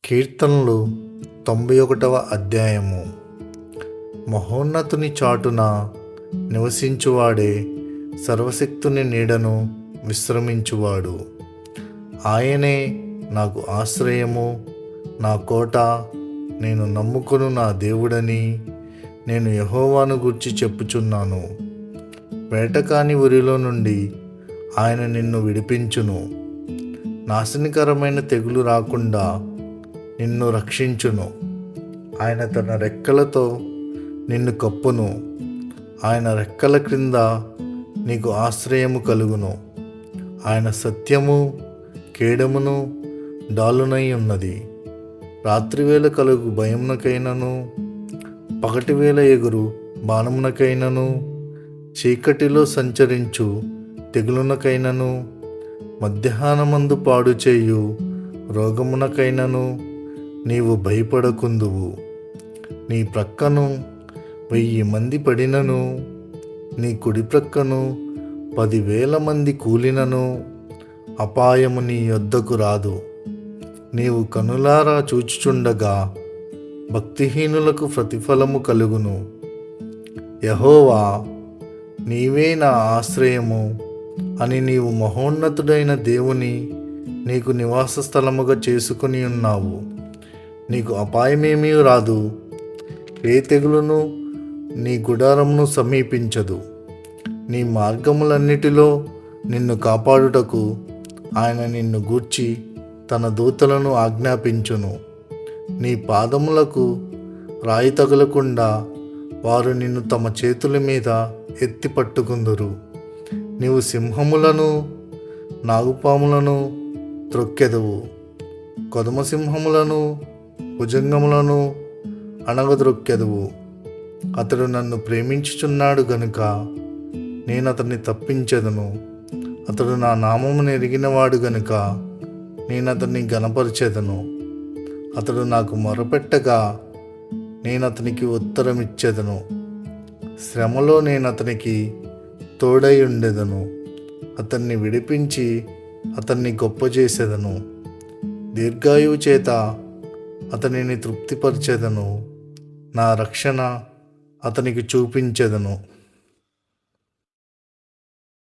కీర్తనలు 91వ అధ్యాయము. మహోన్నతుని చాటున నివసించువాడే సర్వశక్తుని నీడను విశ్రమించువాడు. ఆయనే నాకు ఆశ్రయము, నా కోట, నేను నమ్ముకొను నా దేవుడని నేను యెహోవాను గూర్చి చెప్పుచున్నాను. వేటకాని ఊరిలో నుండి ఆయన నిన్ను విడిపించును. నాశనకరమైన తెగులు రాకుండా నిన్ను రక్షించును. ఆయన తన రెక్కలతో నిన్ను కప్పును. ఆయన రెక్కల క్రింద నీకు ఆశ్రయము కలుగును. ఆయన సత్యము కేడమును డాలునై ఉన్నది. రాత్రివేళ కలుగు భయమునకైనను, పగటివేళ ఎగురు బాణమునకైనను, చీకటిలో సంచరించు తెగులునకైనను, మధ్యాహ్నమందు పాడు చేయు రోగమునకైనను నీవు భయపడకుందువు. నీ ప్రక్కను 1000 మంది పడినను, నీ కుడి ప్రక్కను 10,000 మంది కూలినను అపాయము నీ యొద్దకు రాదు. నీవు కనులారా చూచుచుండగా భక్తిహీనులకు ప్రతిఫలము కలుగును. యెహోవా, నీవే నా ఆశ్రయము అని నీవు మహోన్నతుడైన దేవుని నీకు నివాస స్థలముగా చేసుకుని ఉన్నావు. నీకు అపాయమేమీ రాదు, ఏ తెగులును నీ గుడారమును సమీపించదు. నీ మార్గములన్నిటిలో నిన్ను కాపాడుటకు ఆయన నిన్ను గూర్చి తన దూతలను ఆజ్ఞాపించును. నీ పాదములకు రాయి తగలకుండా వారు నిన్ను తమ చేతుల మీద ఎత్తి పట్టుకుందురు. నీవు సింహములను నాగుపాములను త్రొక్కెదవు, కొదమ సింహములను భుజంగములను అణగద్రొక్కెదవు. అతడు నన్ను ప్రేమించుచున్నాడు గనుక నేను అతన్ని తప్పించెదను. అతడు నా నామమును ఎరిగినవాడు గనుక నేను అతన్ని ఘనపరిచెదను. అతడు నాకు మొరపెట్టగా నేను అతనికి ఉత్తరమిచ్చెదను. శ్రమలో నేను అతనికి తోడై ఉండెదను. అతన్ని విడిపించి అతన్ని గొప్ప చేసేదను. దీర్ఘాయువు చేత అతనిని తృప్తిపరిచెదను. నా రక్షణ అతనికి చూపించెదను.